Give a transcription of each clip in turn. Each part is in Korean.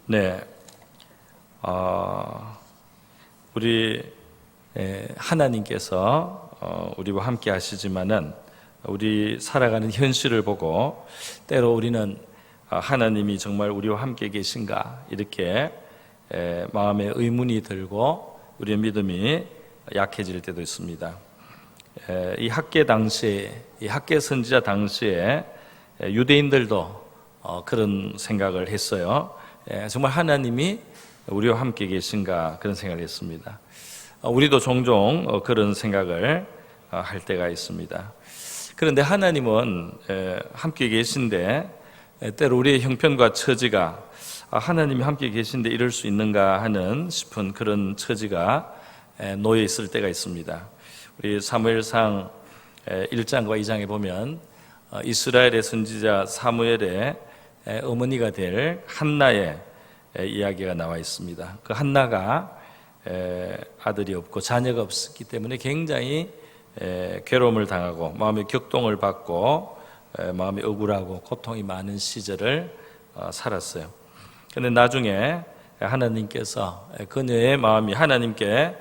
네, 우리 하나님께서 우리와 함께 하시지만은 우리 살아가는 현실을 보고 때로 우리는 하나님이 정말 우리와 함께 계신가 이렇게 마음에 의문이 들고 우리의 믿음이 약해질 때도 있습니다. 이 학계 당시에, 이 학계 선지자 당시에 유대인들도 그런 생각을 했어요. 정말 하나님이 우리와 함께 계신가 그런 생각을 했습니다. 우리도 종종 그런 생각을 할 때가 있습니다. 그런데 하나님은 함께 계신데 때로 우리의 형편과 처지가 하나님이 함께 계신데 이럴 수 있는가 하는 싶은 그런 처지가 놓여 있을 때가 있습니다. 우리 사무엘상 1장과 2장에 보면 이스라엘의 선지자 사무엘의 어머니가 될 한나의 이야기가 나와 있습니다. 그 한나가 아들이 없고 자녀가 없었기 때문에 굉장히 괴로움을 당하고 마음의 격동을 받고 마음이 억울하고 고통이 많은 시절을 살았어요. 그런데 나중에 하나님께서 그녀의 마음이 하나님께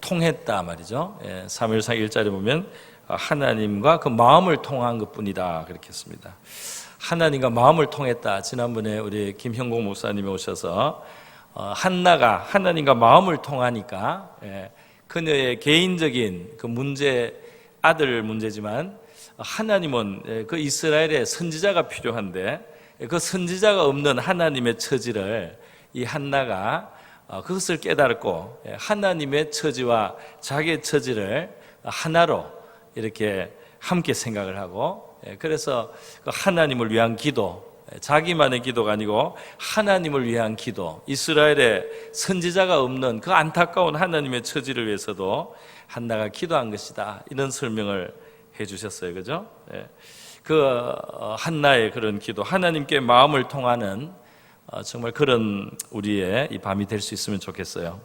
통했다 말이죠. 사무엘상 1절에 보면 하나님과 그 마음을 통한 것뿐이다 그렇게 했습니다. 하나님과 마음을 통했다. 지난번에 우리 김형공 목사님이 오셔서 한나가 하나님과 마음을 통하니까 그녀의 개인적인 그 문제, 아들 문제지만 하나님은 그 이스라엘의 선지자가 필요한데 그 선지자가 없는 하나님의 처지를 이 한나가 그것을 깨달고 하나님의 처지와 자기의 처지를 하나로 이렇게 함께 생각을 하고 그래서 하나님을 위한 기도, 자기만의 기도가 아니고 하나님을 위한 기도, 이스라엘의 선지자가 없는 그 안타까운 하나님의 처지를 위해서도 한나가 기도한 것이다 이런 설명을 해 주셨어요. 그죠? 그 한나의 그런 기도, 하나님께 마음을 통하는 정말 그런 우리의 이 밤이 될 수 있으면 좋겠어요.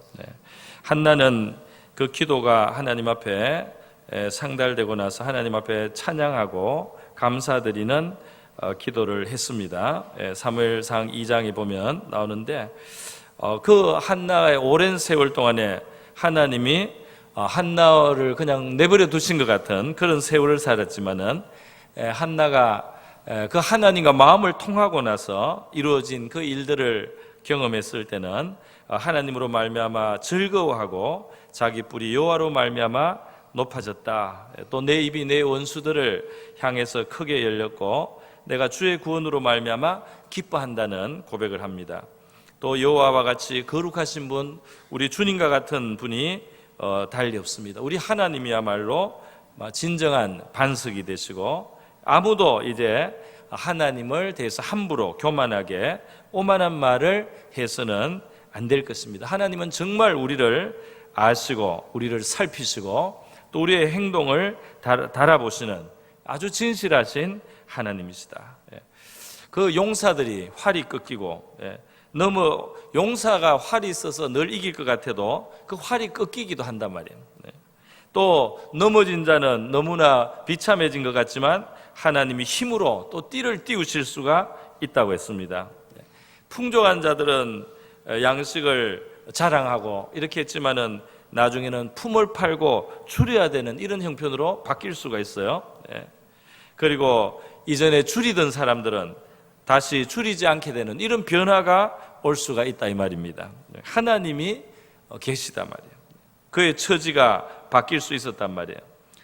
한나는 그 기도가 하나님 앞에 상달되고 나서 하나님 앞에 찬양하고 감사드리는 기도를 했습니다. 사무엘상 2장에 보면 나오는데 그 한나의 오랜 세월 동안에 하나님이 한나를 그냥 내버려 두신 것 같은 그런 세월을 살았지만은 한나가 그 하나님과 마음을 통하고 나서 이루어진 그 일들을 경험했을 때는 하나님으로 말미암아 즐거워하고 자기 뿔이 여호와로 말미암아 높아졌다. 또 내 입이 내 원수들을 향해서 크게 열렸고 내가 주의 구원으로 말미암아 기뻐한다는 고백을 합니다. 또 여호와와 같이 거룩하신 분, 우리 주님과 같은 분이 달리 없습니다. 우리 하나님이야말로 진정한 반석이 되시고 아무도 이제 하나님을 대해서 함부로 교만하게 오만한 말을 해서는 안 될 것입니다. 하나님은 정말 우리를 아시고 우리를 살피시고 또 우리의 행동을 달아보시는 아주 진실하신 하나님이시다. 그 용사들이 활이 꺾이고 너무 용사가 활이 있어서 늘 이길 것 같아도 그 활이 꺾이기도 한단 말이에요. 또 넘어진 자는 너무나 비참해진 것 같지만 하나님이 힘으로 또 띠를 띄우실 수가 있다고 했습니다. 풍족한 자들은 양식을 자랑하고 이렇게 했지만은 나중에는 품을 팔고 줄여야 되는 이런 형편으로 바뀔 수가 있어요. 그리고 이전에 줄이던 사람들은 다시 줄이지 않게 되는 이런 변화가 올 수가 있다 이 말입니다. 하나님이 계시단 말이에요. 그의 처지가 바뀔 수 있었단 말이에요.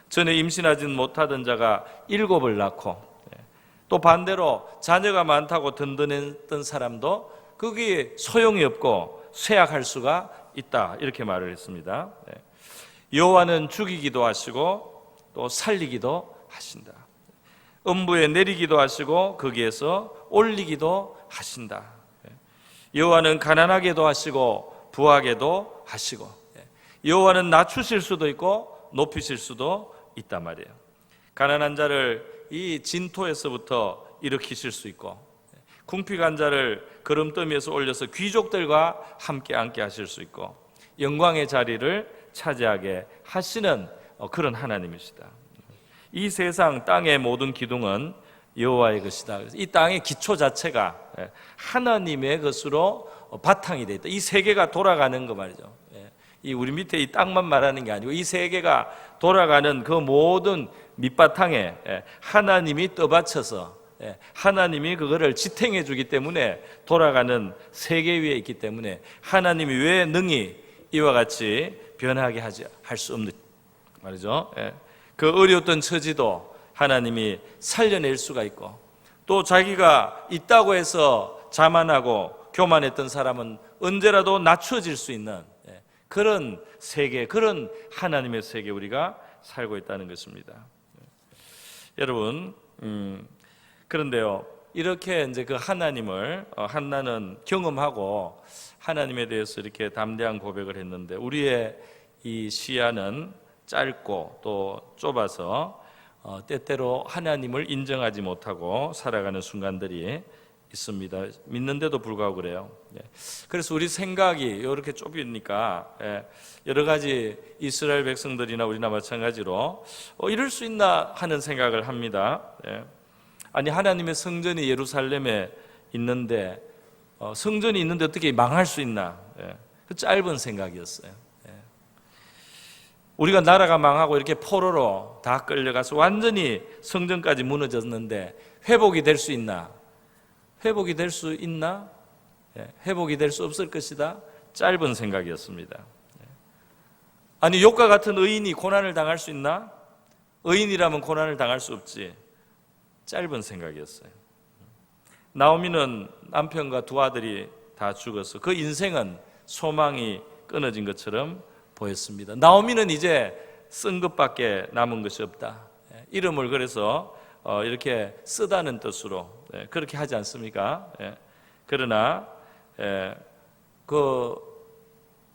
전에 임신하지 못하던 자가 7을 낳고 또 반대로 자녀가 많다고 든든했던 사람도 그게 소용이 없고 쇠약할 수가 있다 이렇게 말을 했습니다. 여호와는 죽이기도 하시고 또 살리기도 하신다. 음부에 내리기도 하시고 거기에서 올리기도 하신다. 여호와는 가난하게도 하시고 부하게도 하시고 여호와는 낮추실 수도 있고 높이실 수도 있단 말이에요. 가난한 자를 이 진토에서부터 일으키실 수 있고 궁핍한 자를 거름더미에서 올려서 귀족들과 함께 앉게 하실 수 있고 영광의 자리를 차지하게 하시는 그런 하나님이시다. 이 세상 땅의 모든 기둥은 여호와의 것이다. 이 땅의 기초 자체가 하나님의 것으로 바탕이 되어 있다. 이 세계가 돌아가는 거 말이죠. 이 우리 밑에 이 땅만 말하는 게 아니고 이 세계가 돌아가는 그 모든 밑바탕에 하나님이 떠받쳐서 하나님이 그거를 지탱해 주기 때문에 돌아가는 세계 위에 있기 때문에 하나님이 왜 능히 이와 같이 변하게 할 수 없는 말이죠. 그 어려웠던 처지도 하나님이 살려낼 수가 있고, 또 자기가 있다고 해서 자만하고 교만했던 사람은 언제라도 낮춰질 수 있는 그런 세계, 그런 하나님의 세계 우리가 살고 있다는 것입니다. 여러분, 그런데요, 이렇게 이제 그 하나님을 한나는 경험하고 하나님에 대해서 이렇게 담대한 고백을 했는데, 우리의 이 시야는 짧고 또 좁아서 때때로 하나님을 인정하지 못하고 살아가는 순간들이 있습니다. 믿는데도 불구하고 그래요. 그래서 우리 생각이 이렇게 좁으니까 여러 가지 이스라엘 백성들이나 우리나 마찬가지로 이럴 수 있나 하는 생각을 합니다. 아니, 하나님의 성전이 예루살렘에 있는데 성전이 있는데 어떻게 망할 수 있나? 그 짧은 생각이었어요. 우리가 나라가 망하고 이렇게 포로로 다 끌려가서 완전히 성전까지 무너졌는데 회복이 될 수 있나? 회복이 될 수 있나? 회복이 될 수 없을 것이다. 짧은 생각이었습니다. 아니, 욥과 같은 의인이 고난을 당할 수 있나? 의인이라면 고난을 당할 수 없지. 짧은 생각이었어요. 나오미는 남편과 두 아들이 다 죽어서 그 인생은 소망이 끊어진 것처럼 보였습니다. 나오미는 이제 쓴 것밖에 남은 것이 없다. 이름을 그래서 이렇게 쓰다는 뜻으로 그렇게 하지 않습니까? 그러나 그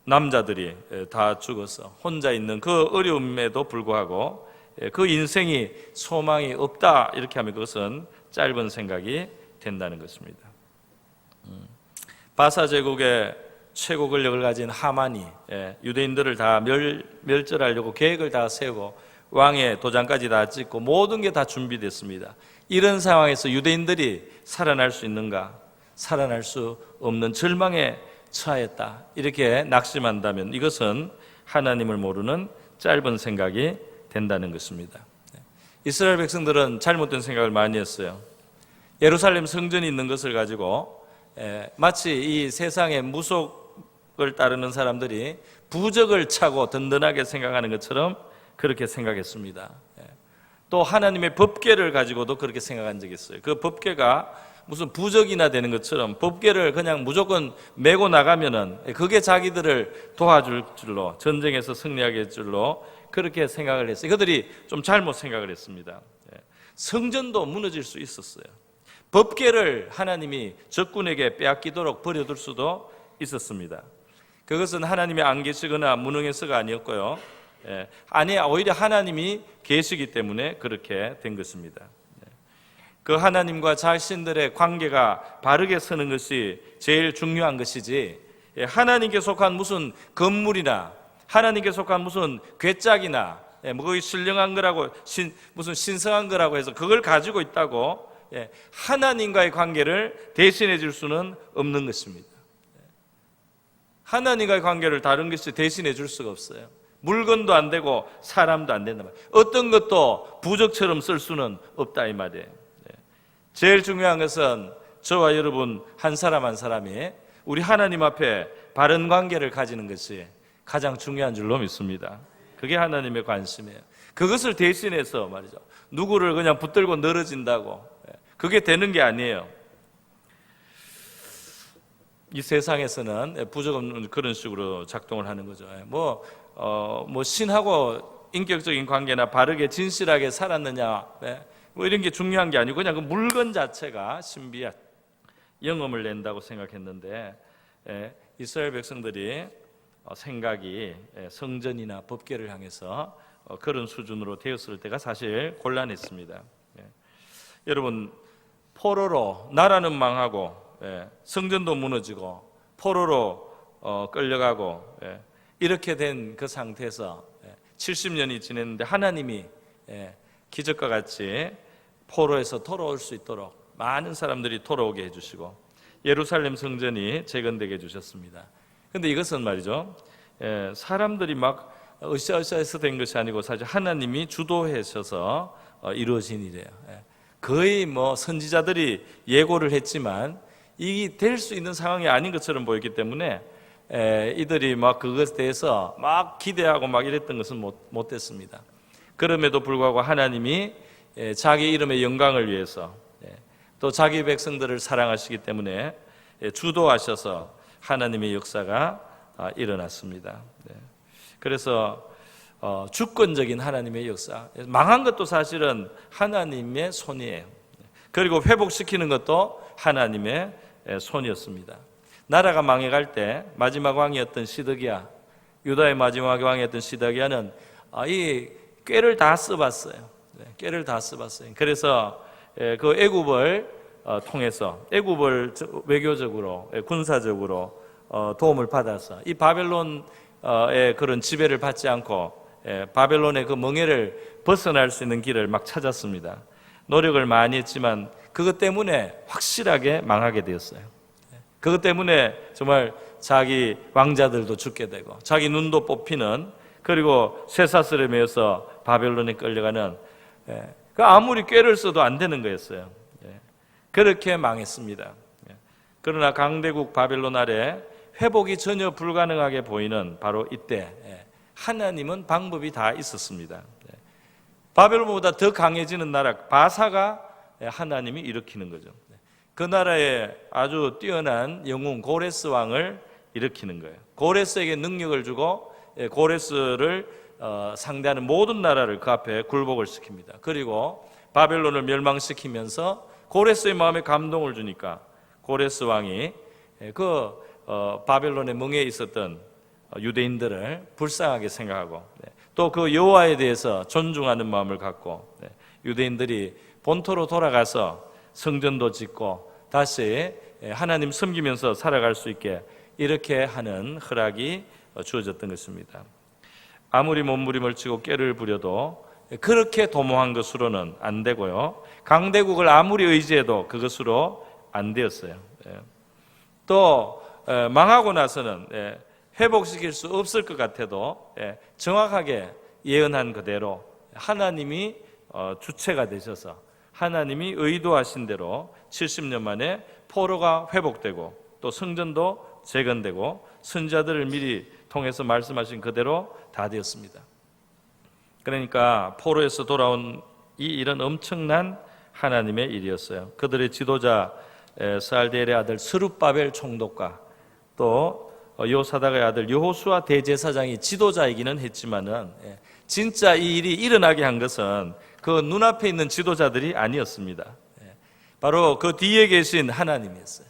남자들이 다 죽어서 혼자 있는 그 어려움에도 불구하고 그 인생이 소망이 없다 이렇게 하면 그것은 짧은 생각이 된다는 것입니다. 바사 제국의 최고 권력을 가진 하만이 유대인들을 다 멸절하려고 계획을 다 세우고 왕의 도장까지 다 찍고 모든 게 다 준비됐습니다. 이런 상황에서 유대인들이 살아날 수 있는가? 살아날 수 없는 절망에 처하였다. 이렇게 낙심한다면 이것은 하나님을 모르는 짧은 생각이 된다는 것입니다. 이스라엘 백성들은 잘못된 생각을 많이 했어요. 예루살렘 성전이 있는 것을 가지고 마치 이 세상의 무속을 따르는 사람들이 부적을 차고 든든하게 생각하는 것처럼 그렇게 생각했습니다. 또 하나님의 법궤를 가지고도 그렇게 생각한 적이 있어요. 그 법궤가 무슨 부적이나 되는 것처럼 법궤를 그냥 무조건 메고 나가면은 그게 자기들을 도와줄 줄로, 전쟁에서 승리하게 할 줄로 그렇게 생각을 했어요. 그들이 좀 잘못 생각을 했습니다. 성전도 무너질 수 있었어요. 법궤를 하나님이 적군에게 빼앗기도록 버려둘 수도 있었습니다. 그것은 하나님이 안 계시거나 무능해서가 아니었고요. 아니, 오히려 하나님이 계시기 때문에 그렇게 된 것입니다. 그 하나님과 자신들의 관계가 바르게 서는 것이 제일 중요한 것이지, 하나님께 속한 무슨 건물이나 하나님께 속한 무슨 괴짝이나 뭐 거기 신령한 거라고 무슨 신성한 거라고 해서 그걸 가지고 있다고 하나님과의 관계를 대신해 줄 수는 없는 것입니다. 하나님과의 관계를 다른 것이 대신해 줄 수가 없어요. 물건도 안 되고 사람도 안 된다 말이에요. 어떤 것도 부적처럼 쓸 수는 없다 이 말이에요. 제일 중요한 것은 저와 여러분 한 사람 한 사람이 우리 하나님 앞에 바른 관계를 가지는 것이 가장 중요한 줄로 믿습니다. 그게 하나님의 관심이에요. 그것을 대신해서 말이죠, 누구를 그냥 붙들고 늘어진다고 그게 되는 게 아니에요. 이 세상에서는 부적 없는 그런 식으로 작동을 하는 거죠. 뭐 신하고 인격적인 관계나 바르게 진실하게 살았느냐 뭐 이런 게 중요한 게 아니고 그냥 그 물건 자체가 신비한 영험을 낸다고 생각했는데 이스라엘 백성들이 생각이 성전이나 법궤를 향해서 그런 수준으로 되었을 때가 사실 곤란했습니다. 여러분, 포로로 나라는 망하고 성전도 무너지고 포로로 끌려가고 이렇게 된 그 상태에서 70년이 지냈는데 하나님이 기적과 같이 포로에서 돌아올 수 있도록 많은 사람들이 돌아오게 해주시고 예루살렘 성전이 재건되게 해주셨습니다. 그런데 이것은 말이죠, 사람들이 막 으쌰으쌰해서 된 것이 아니고 사실 하나님이 주도하셔서 이루어진 일이에요. 거의 뭐 선지자들이 예고를 했지만 이게 될 수 있는 상황이 아닌 것처럼 보였기 때문에 이들이 막 그것에 대해서 막 기대하고 막 이랬던 것은 못 됐습니다. 그럼에도 불구하고 하나님이 자기 이름의 영광을 위해서 또 자기 백성들을 사랑하시기 때문에 주도하셔서 하나님의 역사가 일어났습니다. 그래서 주권적인 하나님의 역사, 망한 것도 사실은 하나님의 손이에요. 그리고 회복시키는 것도 하나님의 손이었습니다. 나라가 망해갈 때 마지막 왕이었던 시드기야, 유다의 마지막 왕이었던 시드기야는 이 꾀를 다 써봤어요. 꾀를 다 써봤어요. 그래서 그 애굽을 통해서 애굽을 외교적으로 군사적으로 도움을 받아서 이 바벨론의 그런 지배를 받지 않고 바벨론의 그 멍에를 벗어날 수 있는 길을 막 찾았습니다. 노력을 많이 했지만 그것 때문에 확실하게 망하게 되었어요. 그것 때문에 정말 자기 왕자들도 죽게 되고 자기 눈도 뽑히는, 그리고 쇠사슬에 매여서 바벨론에 끌려가는, 아무리 꾀를 써도 안 되는 거였어요. 그렇게 망했습니다. 그러나 강대국 바벨론 아래 회복이 전혀 불가능하게 보이는 바로 이때 하나님은 방법이 다 있었습니다. 바벨론보다 더 강해지는 나라 바사가 하나님이 일으키는 거죠. 그 나라에 아주 뛰어난 영웅 고레스 왕을 일으키는 거예요. 고레스에게 능력을 주고 고레스를 상대하는 모든 나라를 그 앞에 굴복을 시킵니다. 그리고 바벨론을 멸망시키면서 고레스의 마음에 감동을 주니까 고레스 왕이 그 바벨론의 멍에 있었던 유대인들을 불쌍하게 생각하고 또 그 여호와에 대해서 존중하는 마음을 갖고 유대인들이 본토로 돌아가서 성전도 짓고 다시 하나님 섬기면서 살아갈 수 있게 이렇게 하는 허락이 주어졌던 것입니다. 아무리 몸부림을 치고 꾀를 부려도 그렇게 도모한 것으로는 안 되고요, 강대국을 아무리 의지해도 그것으로 안 되었어요. 또 망하고 나서는 회복시킬 수 없을 것 같아도 정확하게 예언한 그대로 하나님이 주체가 되셔서 하나님이 의도하신 대로 70년 만에 포로가 회복되고 또 성전도 재건되고 선지자들을 미리 통해서 말씀하신 그대로 다 되었습니다. 그러니까 포로에서 돌아온 이 일은 엄청난 하나님의 일이었어요. 그들의 지도자 스알디엘의 아들 스룹바벨 총독과 또 요사닥의 아들 여호수아 대제사장이 지도자이기는 했지만은 진짜 이 일이 일어나게 한 것은 그 눈앞에 있는 지도자들이 아니었습니다. 바로 그 뒤에 계신 하나님이었어요.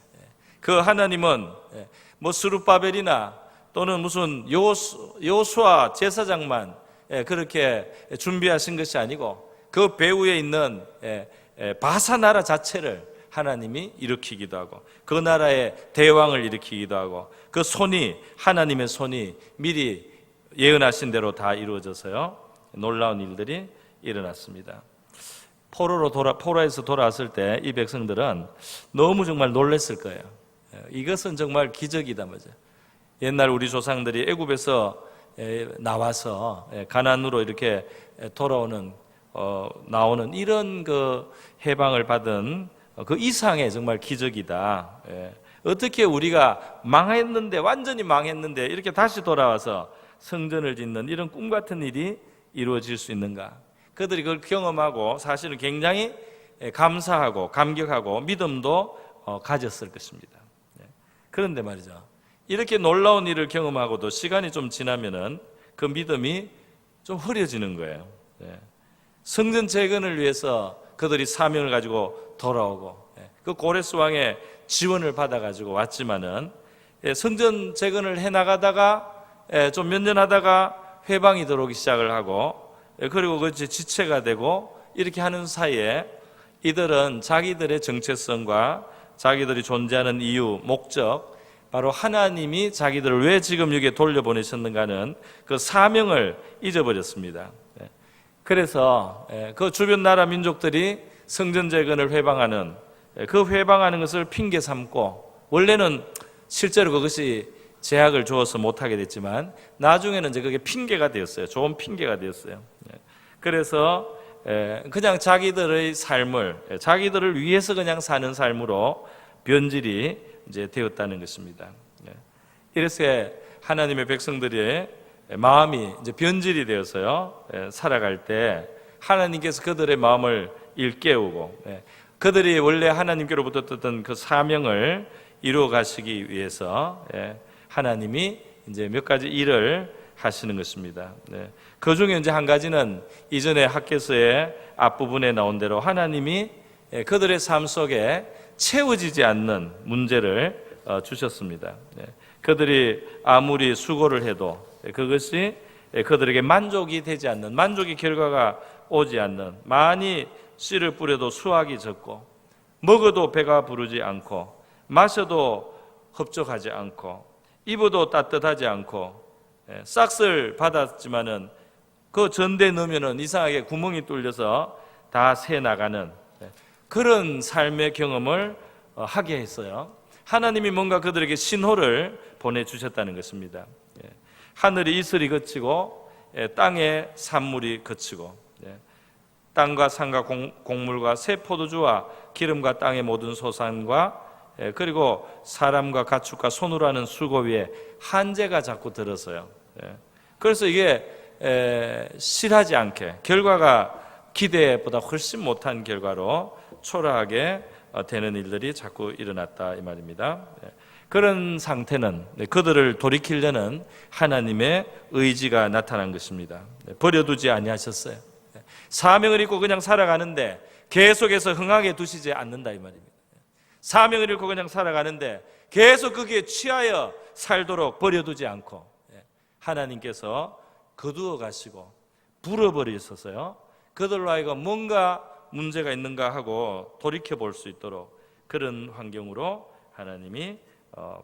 그 하나님은 뭐 스룹바벨이나 또는 무슨 여호수아 제사장만 그렇게 준비하신 것이 아니고 그 배후에 있는 바사 나라 자체를 하나님이 일으키기도 하고 그 나라의 대왕을 일으키기도 하고 그 손이, 하나님의 손이 미리 예언하신 대로 다 이루어져서요, 놀라운 일들이 일어났습니다. 포로에서 돌아왔을 때 이 백성들은 너무 정말 놀랐을 거예요. 이것은 정말 기적이다 말이죠. 옛날 우리 조상들이 애굽에서 나와서 가나안으로 이렇게 돌아오는 나오는 이런 그 해방을 받은 그 이상의 정말 기적이다. 어떻게 우리가 망했는데, 완전히 망했는데 이렇게 다시 돌아와서 성전을 짓는 이런 꿈 같은 일이 이루어질 수 있는가? 그들이 그걸 경험하고 사실은 굉장히 감사하고 감격하고 믿음도 가졌을 것입니다. 그런데 말이죠, 이렇게 놀라운 일을 경험하고도 시간이 좀 지나면은 그 믿음이 좀 흐려지는 거예요. 성전 재건을 위해서 그들이 사명을 가지고 돌아오고 그 고레스 왕의 지원을 받아가지고 왔지만은 성전 재건을 해나가다가 좀 몇 년 하다가 회방이 들어오기 시작을 하고 그리고 그것이 지체가 되고 이렇게 하는 사이에 이들은 자기들의 정체성과 자기들이 존재하는 이유, 목적, 바로 하나님이 자기들을 왜 지금 여기에 돌려보내셨는가는 그 사명을 잊어버렸습니다. 그래서 그 주변 나라 민족들이 성전 재건을 회방하는 그 회방하는 것을 핑계 삼고 원래는 실제로 그것이 제약을 주어서 못하게 됐지만 나중에는 이제 그게 핑계가 되었어요. 좋은 핑계가 되었어요. 그래서 그냥 자기들의 삶을, 자기들을 위해서 그냥 사는 삶으로 변질이 이제 되었다는 것입니다. 이렇게 하나님의 백성들의 마음이 이제 변질이 되어서요, 살아갈 때 하나님께서 그들의 마음을 일깨우고, 그들이 원래 하나님께로부터 듣던 그 사명을 이루어 가시기 위해서 하나님이 이제 몇 가지 일을 하시는 것입니다. 그 중에 이제 한 가지는 이전에 학개서의 앞부분에 나온 대로 하나님이 그들의 삶 속에 채워지지 않는 문제를 주셨습니다. 그들이 아무리 수고를 해도 그것이 그들에게 만족이 되지 않는, 만족의 결과가 오지 않는, 많이 씨를 뿌려도 수확이 적고, 먹어도 배가 부르지 않고, 마셔도 흡족하지 않고, 입어도 따뜻하지 않고, 싹을 받았지만은 그 전대에 넣으면은 이상하게 구멍이 뚫려서 다 새 나가는 그런 삶의 경험을 하게 했어요. 하나님이 뭔가 그들에게 신호를 보내주셨다는 것입니다. 하늘이 이슬이 그치고 땅에 산물이 그치고, 땅과 산과 곡물과 새 포도주와 기름과 땅의 모든 소산과 그리고 사람과 가축과 손으로 하는 수고 위에 한재가 자꾸 들어서요. 그래서 이게 실하지 않게, 결과가 기대보다 훨씬 못한 결과로 초라하게 되는 일들이 자꾸 일어났다 이 말입니다. 그런 상태는 그들을 돌이키려는 하나님의 의지가 나타난 것입니다. 버려두지 아니하셨어요. 사명을 잊고 그냥 살아가는데 계속해서 흥하게 두시지 않는다 이 말입니다. 사명을 잃고 그냥 살아가는데 계속 거기에 취하여 살도록 버려두지 않고 하나님께서 거두어 가시고 불어버리셔서요, 그들로 하여금 뭔가 문제가 있는가 하고 돌이켜 볼 수 있도록 그런 환경으로 하나님이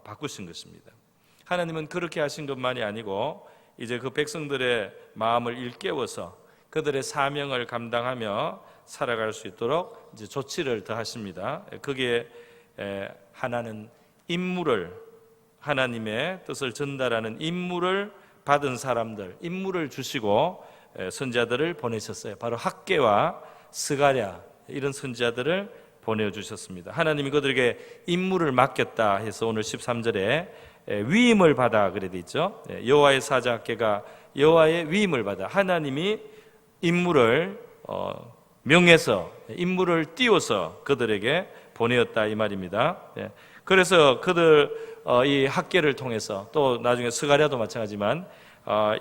바꾸신 것입니다. 하나님은 그렇게 하신 것만이 아니고 이제 그 백성들의 마음을 일깨워서 그들의 사명을 감당하며 살아갈 수 있도록 이제 조치를 더하십니다. 그게 하나는 임무를, 하나님의 뜻을 전달하는 임무를 받은 사람들, 임무를 주시고 선지자들을 보내셨어요. 바로 학개와 스가랴, 이런 선지자들을 보내주셨습니다. 하나님이 그들에게 임무를 맡겼다 해서 오늘 13절에 위임을 받아 그래 돼 있죠. 여호와의 사자 학개가 여호와의 위임을 받아, 하나님이 임무를 명해서, 임무를 띄워서 그들에게 보내었다 이 말입니다. 그래서 그들 이 학개를 통해서, 또 나중에 스가랴도 마찬가지지만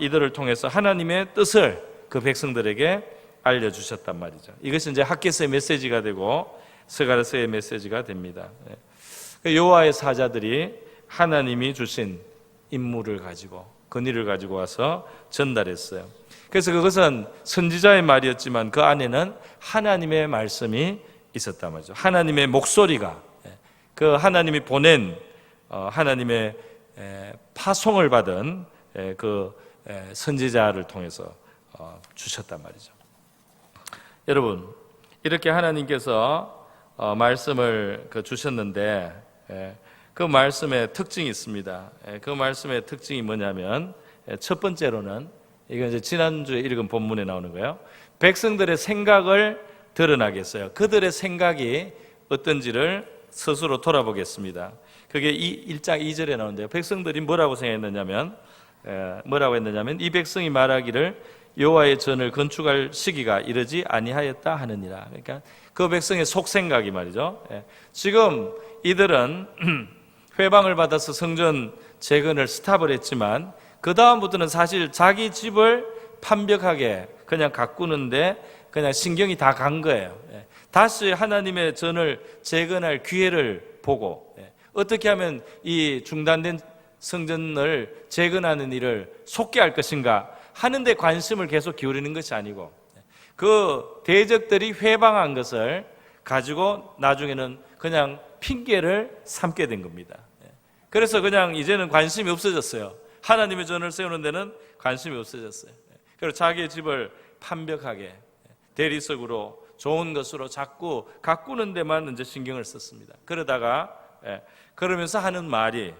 이들을 통해서 하나님의 뜻을 그 백성들에게 알려주셨단 말이죠. 이것이 이제 학개서의 메시지가 되고 스가랴서의 메시지가 됩니다. 여호와의 사자들이 하나님이 주신 임무를 가지고, 권위를 가지고 와서 전달했어요. 그래서 그것은 선지자의 말이었지만 그 안에는 하나님의 말씀이 있었단 말이죠. 하나님의 목소리가, 그 하나님이 보낸 하나님의 파송을 받은 그 선지자를 통해서 주셨단 말이죠. 여러분, 이렇게 하나님께서 말씀을 주셨는데 그 말씀의 특징이 있습니다. 그 말씀의 특징이 뭐냐면, 첫 번째로는 이건 이제 지난주에 읽은 본문에 나오는 거예요. 백성들의 생각을 드러나게 했어요. 그들의 생각이 어떤지를 스스로 돌아보겠습니다. 그게 1장 2절에 나오는데요. 백성들이 뭐라고 생각했느냐면, 이 백성이 말하기를 여호와의 전을 건축할 시기가 이르지 아니하였다 하느니라. 그러니까 그 백성의 속생각이 말이죠. 지금 이들은 회방을 받아서 성전 재건을 스탑을 했지만 그 다음부터는 사실 자기 집을 판벽하게 그냥 가꾸는데 그냥 신경이 다 간 거예요. 다시 하나님의 전을 재건할 기회를 보고 어떻게 하면 이 중단된 성전을 재건하는 일을 속게 할 것인가 하는데 관심을 계속 기울이는 것이 아니고, 그 대적들이 회방한 것을 가지고 나중에는 그냥 핑계를 삼게 된 겁니다. 그래서 그냥 이제는 관심이 없어졌어요. 하나님의 전을 세우는 데는 관심이 없어졌어요. 그리고 자기의 집을 판벽하게 대리석으로 좋은 것으로 자꾸 가꾸는 데만 이제 신경을 썼습니다. 그러다가 그러면서 하는 말이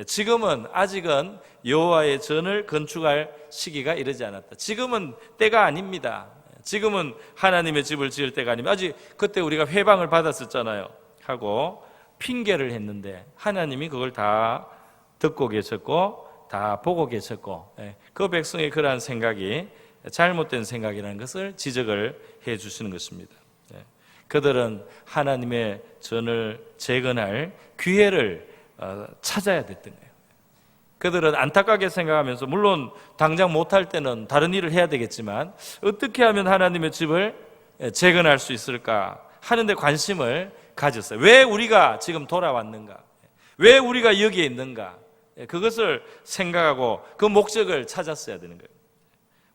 지금은 아직은 여호와의 전을 건축할 시기가 이르지 않았다. 지금은 때가 아닙니다. 지금은 하나님의 집을 지을 때가 아닙니다. 아직 그때 우리가 회방을 받았었잖아요 하고 핑계를 했는데 하나님이 그걸 다 듣고 계셨고 다 보고 계셨고, 그 백성의 그러한 생각이 잘못된 생각이라는 것을 지적을 해 주시는 것입니다. 그들은 하나님의 전을 재건할 기회를 찾아야 됐던 거예요. 그들은 안타깝게 생각하면서 물론 당장 못할 때는 다른 일을 해야 되겠지만 어떻게 하면 하나님의 집을 재건할 수 있을까 하는 데 관심을 가졌어요. 왜 우리가 지금 돌아왔는가? 왜 우리가 여기에 있는가? 그것을 생각하고 그 목적을 찾았어야 되는 거예요.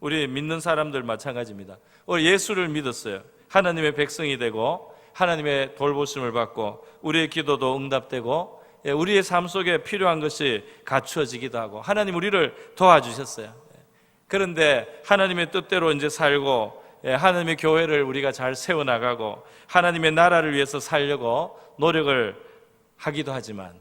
우리 믿는 사람들 마찬가지입니다. 예수를 믿었어요. 하나님의 백성이 되고 하나님의 돌보심을 받고 우리의 기도도 응답되고 우리의 삶 속에 필요한 것이 갖추어지기도 하고 하나님 우리를 도와주셨어요. 그런데 하나님의 뜻대로 이제 살고 하나님의 교회를 우리가 잘 세워나가고 하나님의 나라를 위해서 살려고 노력을 하기도 하지만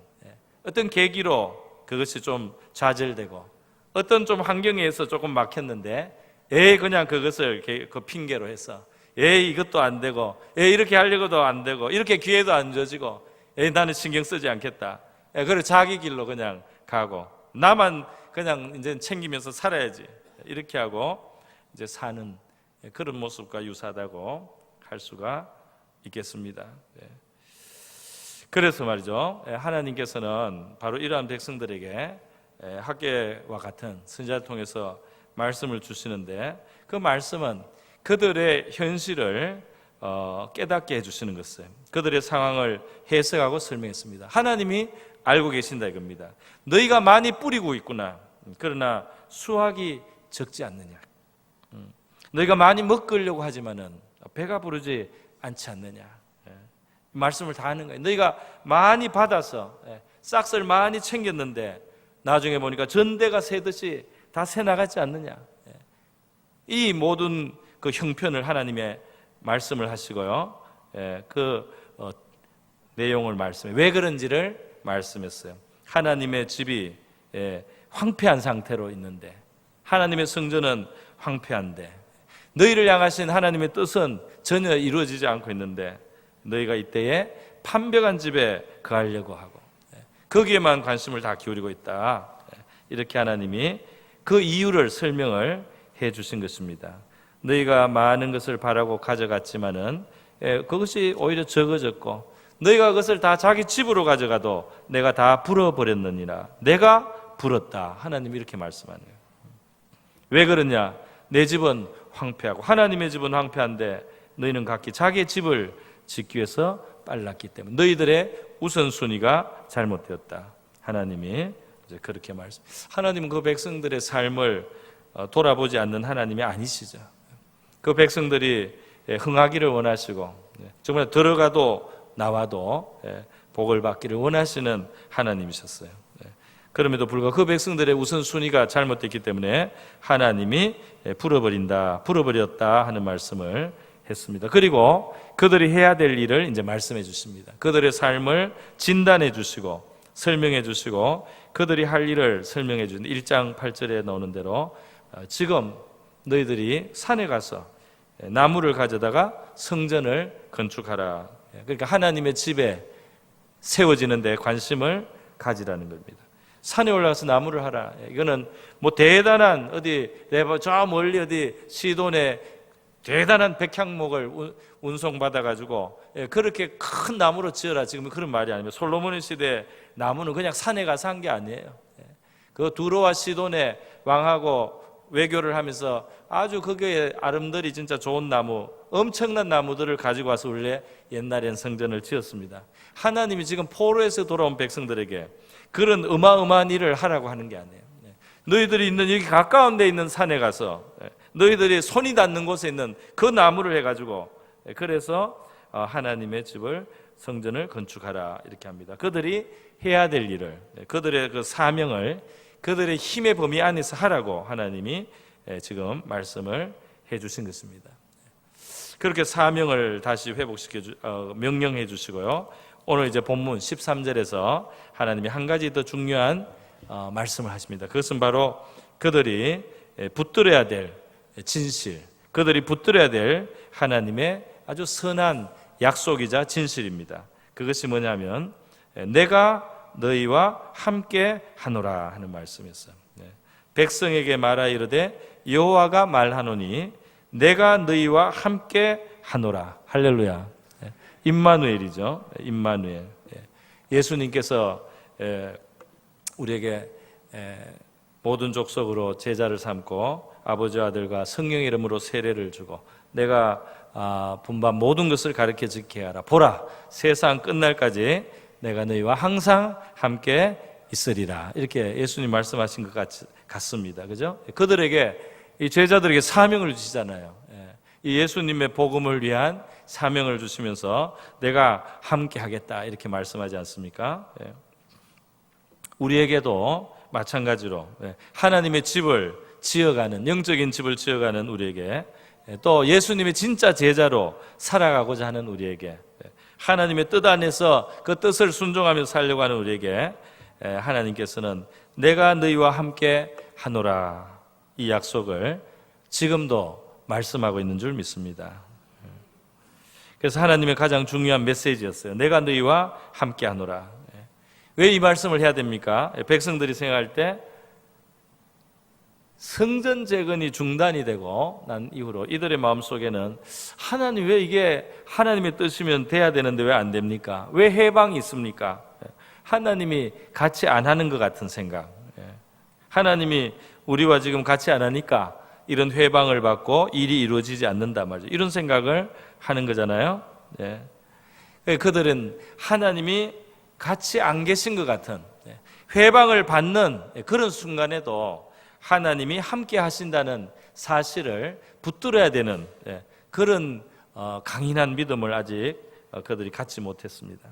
어떤 계기로 그것이 좀 좌절되고 어떤 좀 환경에 의해서 조금 막혔는데 그냥 그것을 그 핑계로 해서 이것도 안 되고 이렇게 하려고도 안 되고 이렇게 기회도 안 줘지고 나는 신경 쓰지 않겠다. 그래 자기 길로 그냥 가고 나만 그냥 이제 챙기면서 살아야지 이렇게 하고 이제 사는 그런 모습과 유사하다고 할 수가 있겠습니다. 그래서 말이죠, 하나님께서는 바로 이러한 백성들에게 학개와 같은 선지자를 통해서 말씀을 주시는데 그 말씀은 그들의 현실을 깨닫게 해주시는 것이에요. 그들의 상황을 해석하고 설명했습니다. 하나님이 알고 계신다 이겁니다. 너희가 많이 뿌리고 있구나. 그러나 수확이 적지 않느냐. 너희가 많이 먹으려고 하지만은 배가 부르지 않지 않느냐. 말씀을 다 하는 거예요. 너희가 많이 받아서 싹을 많이 챙겼는데 나중에 보니까 전대가 새듯이 다 새나가지 않느냐. 이 모든 그 형편을 하나님의 말씀을 하시고요. 그 내용을 말씀해 왜 그런지를 말씀했어요. 하나님의 집이 황폐한 상태로 있는데 하나님의 성전은 황폐한데 너희를 향하신 하나님의 뜻은 전혀 이루어지지 않고 있는데 너희가 이때에 판벽한 집에 거하려고 하고 거기에만 관심을 다 기울이고 있다. 이렇게 하나님이 그 이유를 설명을 해 주신 것입니다. 너희가 많은 것을 바라고 가져갔지만은 그것이 오히려 적어졌고 너희가 그것을 다 자기 집으로 가져가도 내가 다 불어버렸느니라. 내가 불었다. 하나님이 이렇게 말씀하는 거예요. 왜 그러냐? 내 집은 황폐하고 하나님의 집은 황폐한데 너희는 각기 자기의 집을 짓기 위해서 빨랐기 때문에 너희들의 우선순위가 잘못되었다. 하나님이 이제 그렇게 말씀. 하나님은 그 백성들의 삶을 돌아보지 않는 하나님이 아니시죠. 그 백성들이 흥하기를 원하시고 정말 들어가도 나와도 복을 받기를 원하시는 하나님이셨어요. 그럼에도 불구하고 그 백성들의 우선순위가 잘못됐기 때문에 하나님이 풀어버렸다 하는 말씀을 했습니다. 그리고 그들이 해야 될 일을 이제 말씀해 주십니다. 그들의 삶을 진단해 주시고 설명해 주시고 그들이 할 일을 설명해 주는 1장 8절에 나오는 대로 지금 너희들이 산에 가서 나무를 가져다가 성전을 건축하라. 그러니까 하나님의 집에 세워지는 데 관심을 가지라는 겁니다. 산에 올라가서 나무를 하라. 이거는 뭐 대단한 저 멀리 어디 시돈에 대단한 백향목을 운송받아 가지고 그렇게 큰 나무로 지어라. 지금 그런 말이 아닙니다. 솔로몬의 시대 나무는 그냥 산에 가서 한 게 아니에요. 그 두로와 시돈의 왕하고 외교를 하면서 아주 거기에 아름드리 진짜 좋은 나무, 엄청난 나무들을 가지고 와서 원래 옛날엔 성전을 지었습니다. 하나님이 지금 포로에서 돌아온 백성들에게 그런 어마어마한 일을 하라고 하는 게 아니에요. 너희들이 있는 여기 가까운 데 있는 산에 가서 너희들이 손이 닿는 곳에 있는 그 나무를 해가지고 그래서 하나님의 집을 성전을 건축하라 이렇게 합니다. 그들이 해야 될 일을 그들의 그 사명을 그들의 힘의 범위 안에서 하라고 하나님이 지금 말씀을 해주신 것입니다. 그렇게 사명을 다시 명령해 주시고요. 오늘 이제 본문 13절에서 하나님이 한 가지 더 중요한 말씀을 하십니다. 그것은 바로 그들이 붙들어야 될 진실, 그들이 붙들어야 될 하나님의 아주 선한 약속이자 진실입니다. 그것이 뭐냐면 내가 너희와 함께 하노라 하는 말씀이었어요. 백성에게 말하 이르되 여호와가 말하노니 내가 너희와 함께 하노라. 할렐루야. 임마누엘이죠. 임마누엘. 예수님께서 우리에게 모든 족속으로 제자를 삼고 아버지와 아들과 성령의 이름으로 세례를 주고 내가 분반 모든 것을 가르쳐 지키게 하라. 보라, 세상 끝날까지 내가 너희와 항상 함께 있으리라. 이렇게 예수님 말씀하신 것 같습니다. 그죠? 그들에게, 이 제자들에게 사명을 주시잖아요. 이 예수님의 복음을 위한 사명을 주시면서 내가 함께 하겠다 이렇게 말씀하지 않습니까? 우리에게도 마찬가지로 하나님의 집을 지어가는, 영적인 집을 지어가는 우리에게, 또 예수님의 진짜 제자로 살아가고자 하는 우리에게, 하나님의 뜻 안에서 그 뜻을 순종하며 살려고 하는 우리에게 하나님께서는 내가 너희와 함께 하노라, 이 약속을 지금도 말씀하고 있는 줄 믿습니다. 그래서 하나님의 가장 중요한 메시지였어요. 내가 너희와 함께 하노라. 왜 이 말씀을 해야 됩니까? 백성들이 생각할 때 성전 재건이 중단이 되고 난 이후로 이들의 마음속에는 하나님, 왜 이게 하나님의 뜻이면 돼야 되는데 왜 안 됩니까? 왜 해방이 있습니까? 하나님이 같이 안 하는 것 같은 생각. 하나님이 우리와 지금 같이 안 하니까 이런 회방을 받고 일이 이루어지지 않는다 말이죠. 이런 생각을 하는 거잖아요. 그들은 하나님이 같이 안 계신 것 같은, 회방을 받는 그런 순간에도 하나님이 함께 하신다는 사실을 붙들어야 되는 그런 강인한 믿음을 아직 그들이 갖지 못했습니다.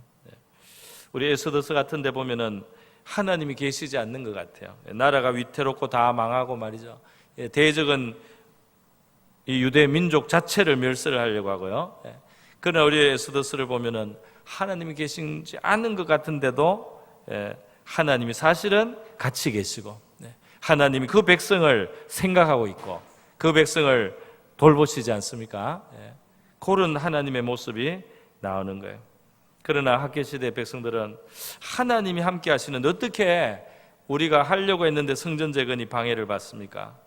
우리 에스더서 같은 데 보면은 하나님이 계시지 않는 것 같아요. 나라가 위태롭고 다 망하고 말이죠. 대적은 이 유대 민족 자체를 멸살을 하려고 하고요. 그러나 우리 에스더서를 보면은 하나님이 계시지 않은 것 같은데도 하나님이 사실은 같이 계시고, 하나님이 그 백성을 생각하고 있고 그 백성을 돌보시지 않습니까? 그런 하나님의 모습이 나오는 거예요. 그러나 학교시대 백성들은 하나님이 함께 하시는데 어떻게 우리가 하려고 했는데 성전 재건이 방해를 받습니까?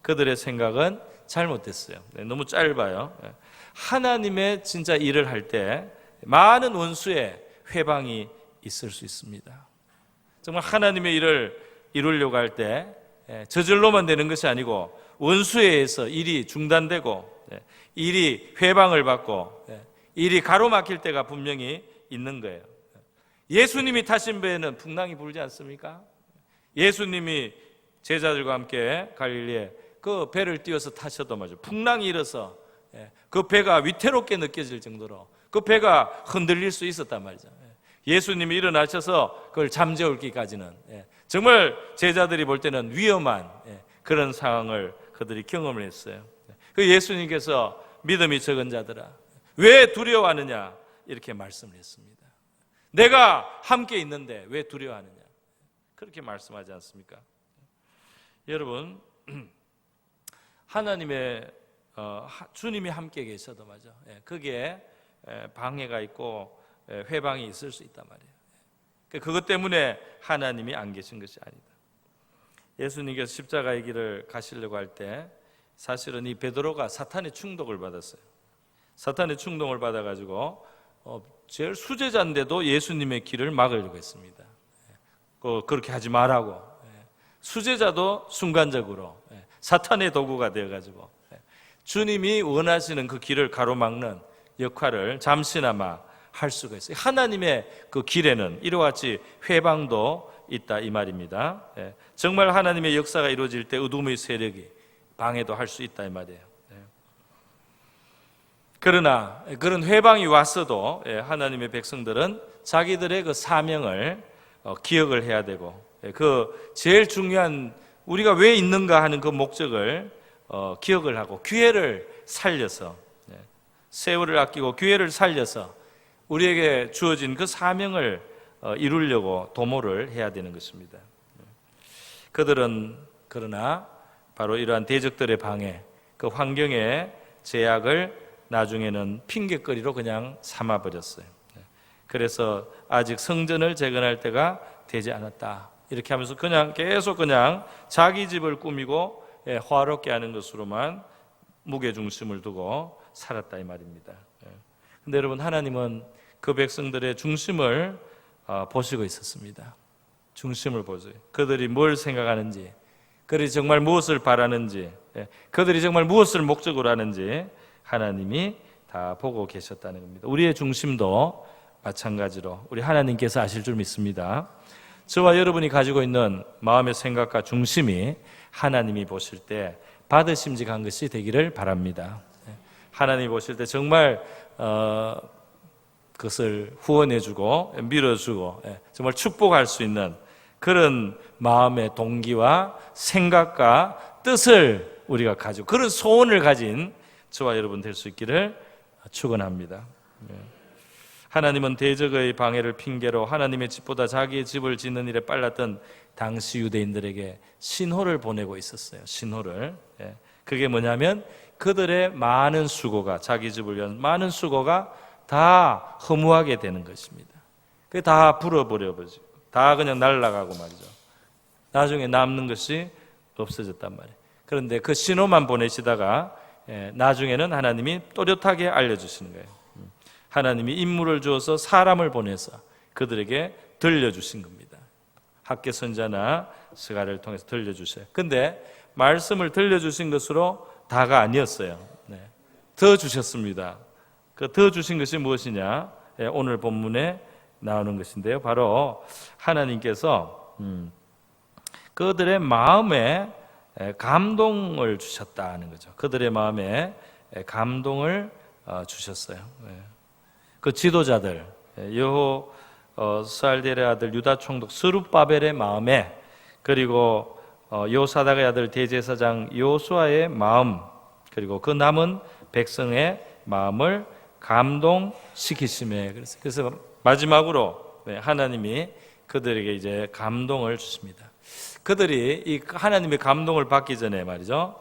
그들의 생각은 잘못됐어요. 너무 짧아요. 하나님의 진짜 일을 할 때 많은 원수의 회방이 있을 수 있습니다. 정말 하나님의 일을 이루려고 할 때 저절로만 되는 것이 아니고 원수에 의해서 일이 중단되고 일이 회방을 받고 일이 가로막힐 때가 분명히 있는 거예요. 예수님이 타신 배에는 풍랑이 불지 않습니까? 예수님이 제자들과 함께 갈릴리에 그 배를 띄워서 타셔도 말이죠, 풍랑이 일어서 그 배가 위태롭게 느껴질 정도로 그 배가 흔들릴 수 있었단 말이죠. 예수님이 일어나셔서 그걸 잠재울기까지는 정말 제자들이 볼 때는 위험한 그런 상황을 그들이 경험을 했어요. 그 예수님께서 믿음이 적은 자들아 왜 두려워하느냐 이렇게 말씀을 했습니다. 내가 함께 있는데 왜 두려워하느냐, 그렇게 말씀하지 않습니까? 여러분, 하나님의 주님이 함께 계셔도 맞아, 그게 방해가 있고 회방이 있을 수 있단 말이에요. 그것 때문에 하나님이 안 계신 것이 아니다. 예수님께서 십자가의 길을 가시려고 할 때 사실은 이 베드로가 사탄의 충동을 받았어요. 사탄의 충동을 받아가지고 제일 수제자인데도 예수님의 길을 막으려고 했습니다. 그렇게 하지 말라고. 수제자도 순간적으로 사탄의 도구가 되어가지고 주님이 원하시는 그 길을 가로막는 역할을 잠시나마 할 수가 있어요. 하나님의 그 길에는 이와 같이 회방도 있다 이 말입니다. 정말 하나님의 역사가 이루어질 때 어둠의 세력이 방해도 할 수 있다 이 말이에요. 그러나 그런 회방이 왔어도 하나님의 백성들은 자기들의 그 사명을 기억을 해야 되고, 그 제일 중요한 우리가 왜 있는가 하는 그 목적을 기억을 하고 기회를 살려서, 세월을 아끼고 기회를 살려서 우리에게 주어진 그 사명을 이루려고 도모를 해야 되는 것입니다. 그들은 그러나 바로 이러한 대적들의 방해, 그 환경의 제약을 나중에는 핑계거리로 그냥 삼아버렸어요. 그래서 아직 성전을 재건할 때가 되지 않았다, 이렇게 하면서 그냥 계속 그냥 자기 집을 꾸미고 화롭게 하는 것으로만 무게중심을 두고 살았다, 이 말입니다. 근데 여러분, 하나님은 그 백성들의 중심을 보시고 있었습니다. 중심을 보세요. 그들이 뭘 생각하는지, 그들이 정말 무엇을 바라는지, 그들이 정말 무엇을 목적으로 하는지 하나님이 다 보고 계셨다는 겁니다. 우리의 중심도 마찬가지로 우리 하나님께서 아실 줄 믿습니다. 저와 여러분이 가지고 있는 마음의 생각과 중심이 하나님이 보실 때 받으심직한 것이 되기를 바랍니다. 하나님이 보실 때 정말 그것을 후원해주고 밀어주고 정말 축복할 수 있는 그런 마음의 동기와 생각과 뜻을 우리가 가지고 그런 소원을 가진 저와 여러분 될 수 있기를 축원합니다. 하나님은 대적의 방해를 핑계로 하나님의 집보다 자기의 집을 짓는 일에 빨랐던 당시 유대인들에게 신호를 보내고 있었어요. 신호를. 그게 뭐냐면 그들의 많은 수고가, 자기 집을 위한 많은 수고가 다 허무하게 되는 것입니다. 그게 다 불어버려버리고 다 그냥 날아가고 말이죠. 나중에 남는 것이 없어졌단 말이에요. 그런데 그 신호만 보내시다가 나중에는 하나님이 또렷하게 알려주시는 거예요. 하나님이 인물을 주어서 사람을 보내서 그들에게 들려주신 겁니다. 학개 선자나 스가를 통해서 들려주셔요. 근데 말씀을 들려주신 것으로 다가 아니었어요. 더 주셨습니다. 그 더 주신 것이 무엇이냐? 오늘 본문에 나오는 것인데요. 바로 하나님께서 그들의 마음에 감동을 주셨다는 거죠. 그들의 마음에 감동을 주셨어요. 그 지도자들, 여호수아의 아들 유다 총독 스룹바벨의 마음에, 그리고 요사닥의 아들 대제사장 요수아의 마음, 그리고 그 남은 백성의 마음을 감동시키심에, 그래서 마지막으로 하나님이 그들에게 이제 감동을 주십니다. 그들이 이 하나님의 감동을 받기 전에 말이죠,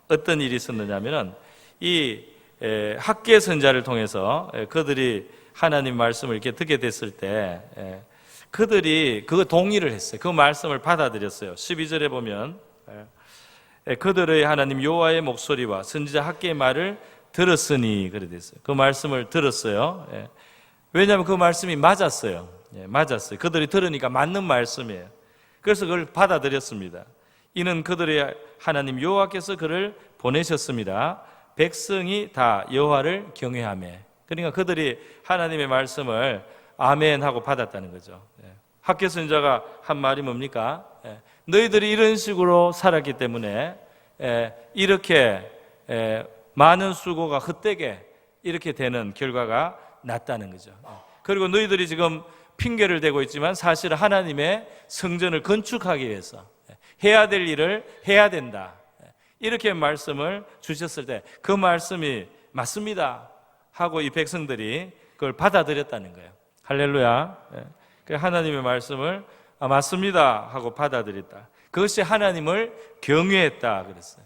어떤 일이 있었느냐면은 이 학개 선자를 통해서 그들이 하나님 말씀을 이렇게 듣게 됐을 때 그들이 그 동의를 했어요. 그 말씀을 받아들였어요. 12절에 보면 그들의 하나님 여호와의 목소리와 선지자 학개의 말을 들었으니, 그래 됐어요. 그 말씀을 들었어요. 왜냐하면 그 말씀이 맞았어요. 맞았어요. 그들이 들으니까 맞는 말씀이에요. 그래서 그걸 받아들였습니다. 이는 그들의 하나님 여호와께서 그를 보내셨습니다. 백성이 다 여호와를 경외하며. 그러니까 그들이 하나님의 말씀을 아멘 하고 받았다는 거죠. 학개 선자가 한 말이 뭡니까? 너희들이 이런 식으로 살았기 때문에 이렇게 많은 수고가 헛되게 이렇게 되는 결과가 났다는 거죠. 그리고 너희들이 지금 핑계를 대고 있지만 사실 하나님의 성전을 건축하기 위해서 해야 될 일을 해야 된다, 이렇게 말씀을 주셨을 때 그 말씀이 맞습니다 하고 이 백성들이 그걸 받아들였다는 거예요. 할렐루야. 하나님의 말씀을 맞습니다 하고 받아들였다. 그것이 하나님을 경외했다 그랬어요.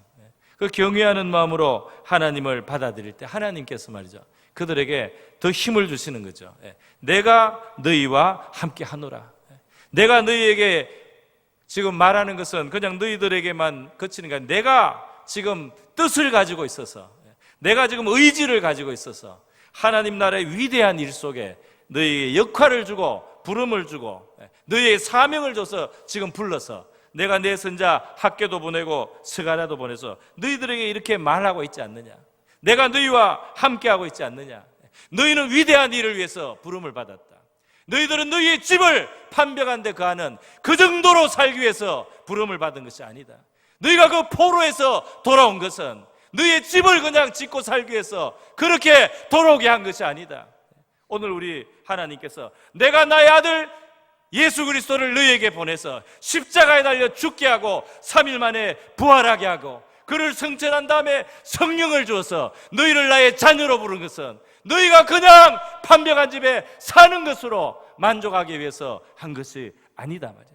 그 경외하는 마음으로 하나님을 받아들일 때 하나님께서 말이죠, 그들에게 더 힘을 주시는 거죠. 내가 너희와 함께 하노라. 내가 너희에게 지금 말하는 것은 그냥 너희들에게만 그치는 게 아니라 내가 지금 뜻을 가지고 있어서, 내가 지금 의지를 가지고 있어서 하나님 나라의 위대한 일 속에 너희에게 역할을 주고 부름을 주고 너희에게 사명을 줘서 지금 불러서 내가 내 선자 학개도 보내고 스가랴도 보내서 너희들에게 이렇게 말하고 있지 않느냐? 내가 너희와 함께하고 있지 않느냐? 너희는 위대한 일을 위해서 부름을 받았다. 너희들은 너희의 집을 판벽한 데 거하는 그 정도로 살기 위해서 부름을 받은 것이 아니다. 너희가 그 포로에서 돌아온 것은 너희의 집을 그냥 짓고 살기 위해서 그렇게 돌아오게 한 것이 아니다. 오늘 우리 하나님께서 내가 나의 아들 예수 그리스도를 너희에게 보내서 십자가에 달려 죽게 하고 3일 만에 부활하게 하고 그를 성천한 다음에 성령을 주어서 너희를 나의 자녀로 부른 것은 너희가 그냥 판병한 집에 사는 것으로 만족하기 위해서 한 것이 아니다 말이야.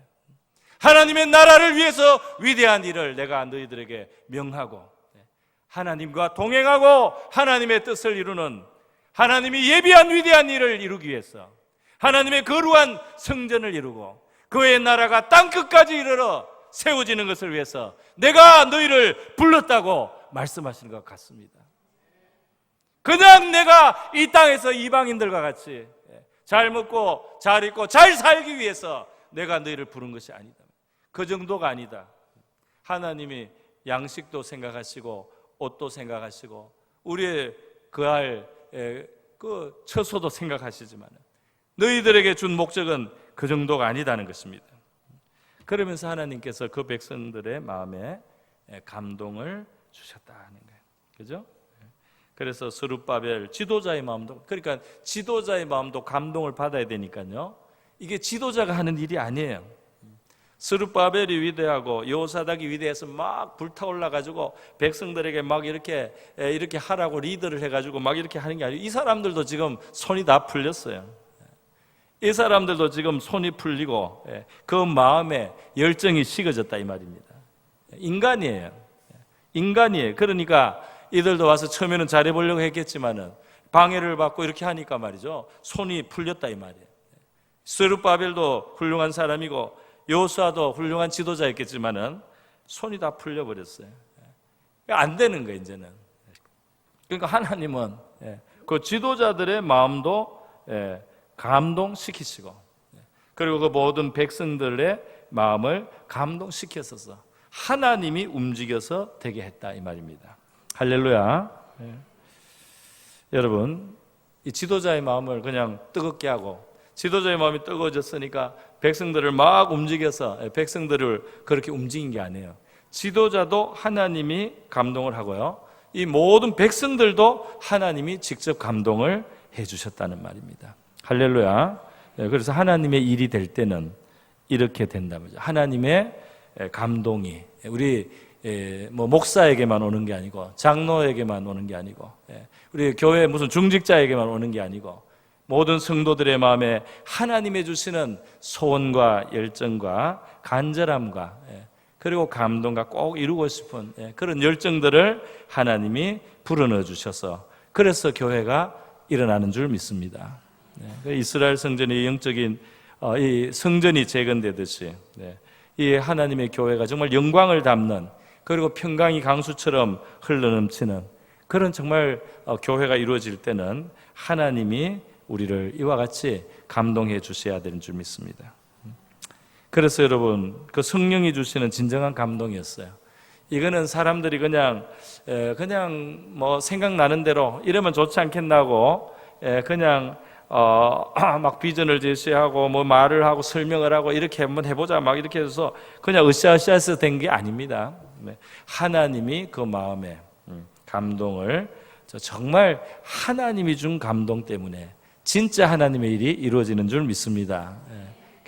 하나님의 나라를 위해서 위대한 일을 내가 너희들에게 명하고, 하나님과 동행하고 하나님의 뜻을 이루는, 하나님이 예비한 위대한 일을 이루기 위해서, 하나님의 거룩한 성전을 이루고 그의 나라가 땅끝까지 이르러 세워지는 것을 위해서 내가 너희를 불렀다고 말씀하시는 것 같습니다. 그냥 내가 이 땅에서 이방인들과 같이 잘 먹고 잘 입고 잘 살기 위해서 내가 너희를 부른 것이 아니다. 그 정도가 아니다. 하나님이 양식도 생각하시고 옷도 생각하시고 우리의 그할 그 처소도 생각하시지만 너희들에게 준 목적은 그 정도가 아니다는 것입니다. 그러면서 하나님께서 그 백성들의 마음에 감동을 주셨다는 거예요. 그죠? 그래서 스룹바벨 지도자의 마음도, 그러니까 지도자의 마음도 감동을 받아야 되니까요. 이게 지도자가 하는 일이 아니에요. 스룹바벨이 위대하고 여호사닥이 위대해서 막 불타올라 가지고 백성들에게 막 이렇게 하라고 리더를 해가지고 막 이렇게 하는 게 아니에요. 이 사람들도 지금 손이 다 풀렸어요. 이 사람들도 지금 손이 풀리고 그 마음에 열정이 식어졌다 이 말입니다. 인간이에요. 그러니까 이들도 와서 처음에는 잘해보려고 했겠지만은 방해를 받고 이렇게 하니까 말이죠, 손이 풀렸다 이 말이에요. 스룹바벨도 훌륭한 사람이고 여호수아도 훌륭한 지도자였겠지만은 손이 다 풀려버렸어요. 안 되는 거예요 이제는. 그러니까 하나님은 그 지도자들의 마음도 감동시키시고, 그리고 그 모든 백성들의 마음을 감동시켰어서 하나님이 움직여서 되게 했다 이 말입니다. 할렐루야. 여러분, 이 지도자의 마음을 그냥 뜨겁게 하고, 지도자의 마음이 뜨거워졌으니까 백성들을 막 움직여서 백성들을 그렇게 움직인 게 아니에요. 지도자도 하나님이 감동을 하고요, 이 모든 백성들도 하나님이 직접 감동을 해주셨다는 말입니다. 할렐루야. 그래서 하나님의 일이 될 때는 이렇게 된다면, 하나님의 감동이 우리 목사에게만 오는 게 아니고, 장로에게만 오는 게 아니고, 우리 교회 무슨 중직자에게만 오는 게 아니고, 모든 성도들의 마음에 하나님의 주시는 소원과 열정과 간절함과 그리고 감동과 꼭 이루고 싶은 그런 열정들을 하나님이 불어넣어 주셔서, 그래서 교회가 일어나는 줄 믿습니다. 이스라엘 성전의 영적인 이 성전이 재건되듯이 이 하나님의 교회가 정말 영광을 담는, 그리고 평강이 강수처럼 흘러넘치는 그런 정말 교회가 이루어질 때는 하나님이 우리를 이와 같이 감동해 주셔야 되는 줄 믿습니다. 그래서 여러분, 그 성령이 주시는 진정한 감동이었어요. 이거는 사람들이 그냥 뭐 생각나는 대로 이러면 좋지 않겠나고 그냥 막 비전을 제시하고 뭐 말을 하고 설명을 하고 이렇게 한번 해보자 막 이렇게 해서 그냥 으쌰으쌰해서 된 게 아닙니다. 하나님이 그 마음에 감동을, 정말 하나님이 준 감동 때문에 진짜 하나님의 일이 이루어지는 줄 믿습니다.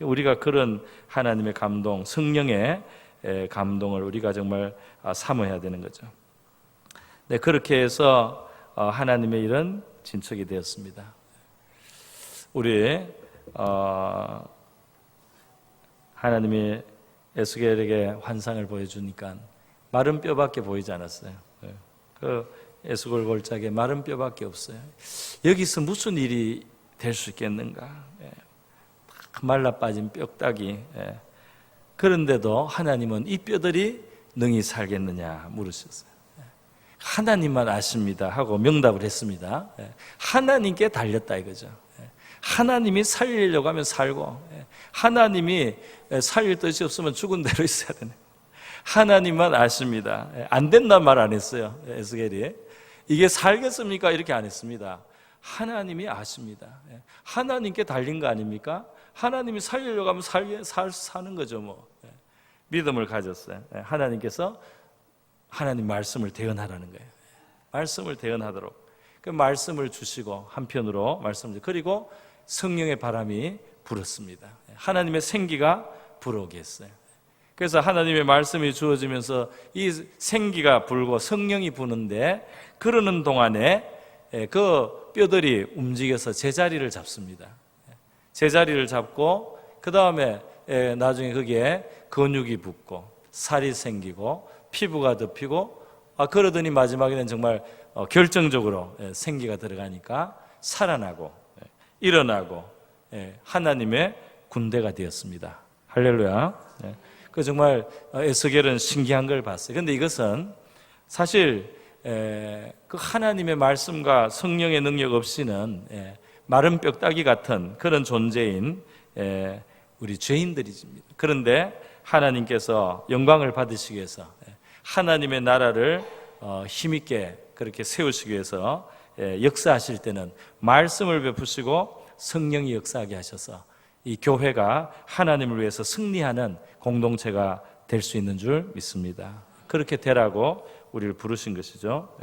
우리가 그런 하나님의 감동, 성령의 감동을 우리가 정말 사모해야 되는 거죠. 네, 그렇게 해서 하나님의 일은 진척이 되었습니다. 우리 하나님이 에스겔에게 환상을 보여주니까 마른 뼈밖에 보이지 않았어요. 그 에스겔 골짜기에 마른 뼈밖에 없어요. 여기서 무슨 일이 될 수 있겠는가? 말라 빠진 뼈다귀. 그런데도 하나님은 이 뼈들이 능히 살겠느냐 물으셨어요. 하나님만 아십니다 하고 명답을 했습니다. 하나님께 달렸다 이거죠. 하나님이 살리려고 하면 살고, 하나님이 살릴 뜻이 없으면 죽은 대로 있어야 되네. 하나님만 아십니다. 안 된다는 말 안 했어요. 에스겔이 이게 살겠습니까? 이렇게 안 했습니다. 하나님이 아십니다. 하나님께 달린 거 아닙니까? 하나님이 살리려고 하면 사는 거죠 뭐. 믿음을 가졌어요. 하나님께서 하나님 말씀을 대언하라는 거예요. 말씀을 대언하도록 그 말씀을 주시고, 한편으로 말씀을, 그리고 성령의 바람이 불었습니다. 하나님의 생기가 불어오게 했어요. 그래서 하나님의 말씀이 주어지면서 이 생기가 불고 성령이 부는데, 그러는 동안에 그 뼈들이 움직여서 제자리를 잡습니다. 제자리를 잡고 그 다음에 나중에 거기에 근육이 붙고 살이 생기고 피부가 덮이고 그러더니 마지막에는 정말 결정적으로 생기가 들어가니까 살아나고 일어나고 하나님의 군대가 되었습니다. 할렐루야. 그 정말 에스겔은 신기한 걸 봤어요. 그런데 이것은 사실 그 하나님의 말씀과 성령의 능력 없이는 마른 뼈다귀 같은 그런 존재인 우리 죄인들이십니다. 그런데 하나님께서 영광을 받으시기 위해서 하나님의 나라를 힘있게 그렇게 세우시기 위해서 역사하실 때는 말씀을 베푸시고 성령이 역사하게 하셔서 이 교회가 하나님을 위해서 승리하는 공동체가 될 수 있는 줄 믿습니다. 그렇게 되라고 우리를 부르신 것이죠.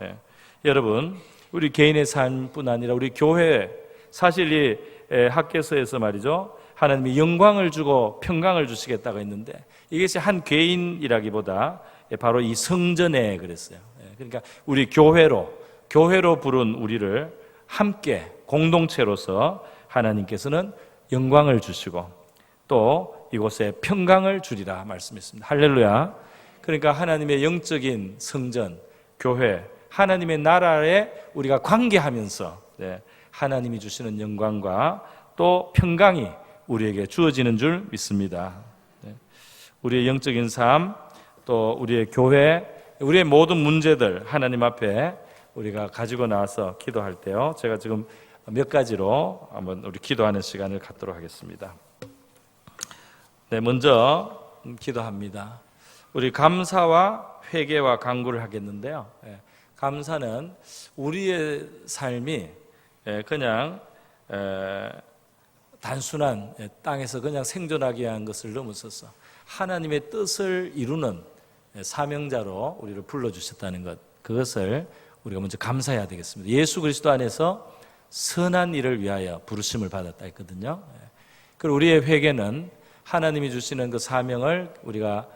여러분, 우리 개인의 삶뿐 아니라 우리 교회, 사실 이 학개서에서 말이죠, 하나님이 영광을 주고 평강을 주시겠다고 했는데 이것이 한 개인이라기보다 바로 이 성전에 그랬어요. 그러니까 우리 교회로 부른 우리를 함께 공동체로서 하나님께서는 영광을 주시고 또 이곳에 평강을 주리라 말씀했습니다. 할렐루야. 그러니까 하나님의 영적인 성전, 교회, 하나님의 나라에 우리가 관계하면서 하나님이 주시는 영광과 또 평강이 우리에게 주어지는 줄 믿습니다. 우리의 영적인 삶, 또 우리의 교회, 우리의 모든 문제들 하나님 앞에 우리가 가지고 나와서 기도할 때요, 제가 지금 몇 가지로 한번 우리 기도하는 시간을 갖도록 하겠습니다. 먼저 기도합니다. 우리 감사와 회개와 간구를 하겠는데요. 감사는 우리의 삶이 그냥 단순한 땅에서 그냥 생존하기 위한 것을 넘어서서 하나님의 뜻을 이루는 사명자로 우리를 불러주셨다는 것, 그것을 우리가 먼저 감사해야 되겠습니다. 예수 그리스도 안에서 선한 일을 위하여 부르심을 받았다 했거든요. 그리고 우리의 회개는 하나님이 주시는 그 사명을 우리가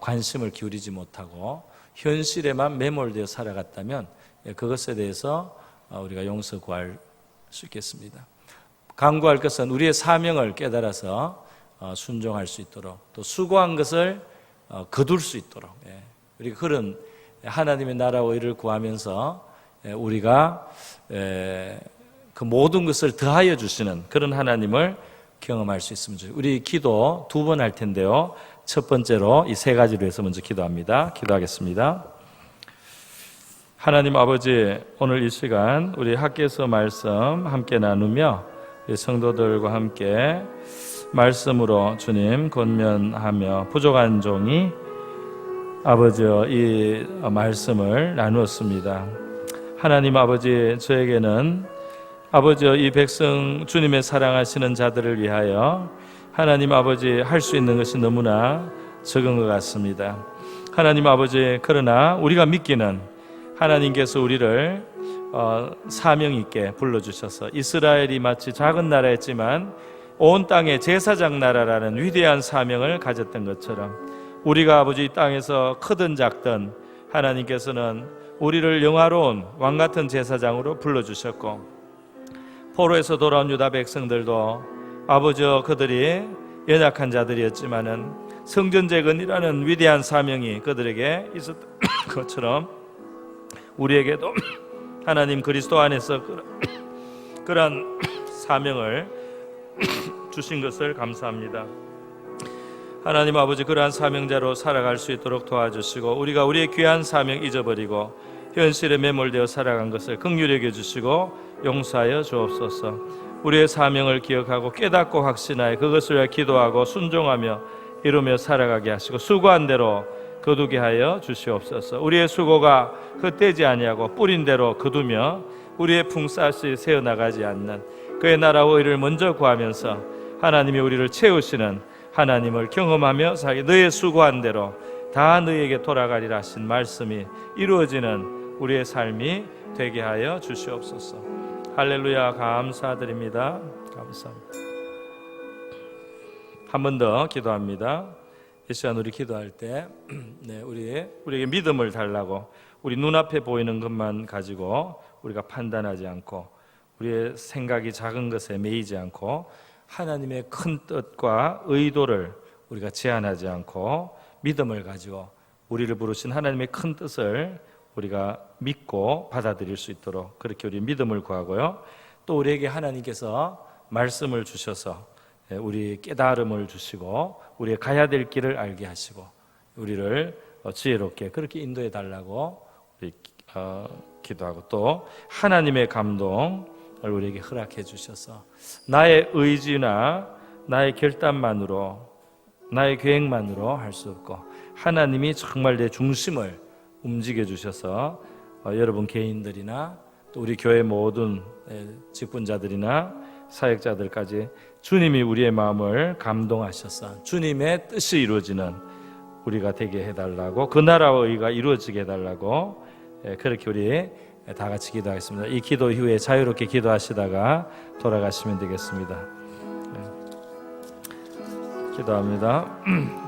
관심을 기울이지 못하고 현실에만 매몰되어 살아갔다면 그것에 대해서 우리가 용서 구할 수 있겠습니다. 간구할 것은 우리의 사명을 깨달아서 순종할 수 있도록, 또 수고한 것을 거둘 수 있도록, 우리가 그런 하나님의 나라와 의를 구하면서 우리가 그 모든 것을 더하여 주시는 그런 하나님을 경험할 수 있으면 좋겠습니다. 우리 기도 2번 할 텐데요, 첫 번째로 이 3가지로 해서 먼저 기도합니다. 기도하겠습니다. 하나님 아버지, 오늘 이 시간 우리 학개서 말씀 함께 나누며 성도들과 함께 말씀으로 주님 권면하며 부족한 종이 아버지 이 말씀을 나누었습니다. 하나님 아버지, 저에게는 아버지 이 백성 주님의 사랑하시는 자들을 위하여 하나님 아버지 할 수 있는 것이 너무나 적은 것 같습니다. 하나님 아버지, 그러나 우리가 믿기는 하나님께서 우리를 사명 있게 불러주셔서 이스라엘이 마치 작은 나라였지만 온 땅의 제사장 나라라는 위대한 사명을 가졌던 것처럼 우리가 아버지 이 땅에서 크든 작든 하나님께서는 우리를 영화로운 왕같은 제사장으로 불러주셨고, 포로에서 돌아온 유다 백성들도 아버지 그들이 연약한 자들이었지만은 성전재건이라는 위대한 사명이 그들에게 있었던 것처럼 우리에게도 하나님 그리스도 안에서 그러한 사명을 주신 것을 감사합니다. 하나님 아버지, 그러한 사명자로 살아갈 수 있도록 도와주시고 우리가 우리의 귀한 사명 잊어버리고 현실에 매몰되어 살아간 것을 긍휼히 여겨주시고 용서하여 주옵소서. 우리의 사명을 기억하고 깨닫고 확신하여 그것을 위해 기도하고 순종하며 이루며 살아가게 하시고 수고한 대로 거두게 하여 주시옵소서. 우리의 수고가 헛되지 아니하고 뿌린 대로 거두며 우리의 풍쌀씨 새어나가지 않는 그의 나라와 의를 먼저 구하면서 하나님이 우리를 채우시는 하나님을 경험하며 살게, 너의 수고한 대로 다 너에게 돌아가리라 하신 말씀이 이루어지는 우리의 삶이 되게 하여 주시옵소서. 할렐루야. 감사드립니다. 감사합니다. 한 번 더 기도합니다. 이 시간 우리 기도할 때 우리에게 믿음을 달라고 우리 눈앞에 보이는 것만 가지고 우리가 판단하지 않고 우리의 생각이 작은 것에 매이지 않고 하나님의 큰 뜻과 의도를 우리가 제한하지 않고 믿음을 가지고 우리를 부르신 하나님의 큰 뜻을 우리가 믿고 받아들일 수 있도록 그렇게 우리 믿음을 구하고요. 또 우리에게 하나님께서 말씀을 주셔서 우리 깨달음을 주시고 우리의 가야 될 길을 알게 하시고 우리를 지혜롭게 그렇게 인도해 달라고 우리 기도하고 또 하나님의 감동을 우리에게 허락해 주셔서 나의 의지나 나의 결단만으로 나의 계획만으로 할 수 없고 하나님이 정말 내 중심을 움직여 주셔서 여러분 개인들이나 또 우리 교회 모든 직분자들이나 사역자들까지 주님이 우리의 마음을 감동하셔서 주님의 뜻이 이루어지는 우리가 되게 해달라고 그 나라와 의가 이루어지게 해달라고 그렇게 우리 다 같이 기도하겠습니다. 이 기도 이후에 자유롭게 기도하시다가 돌아가시면 되겠습니다. 기도합니다.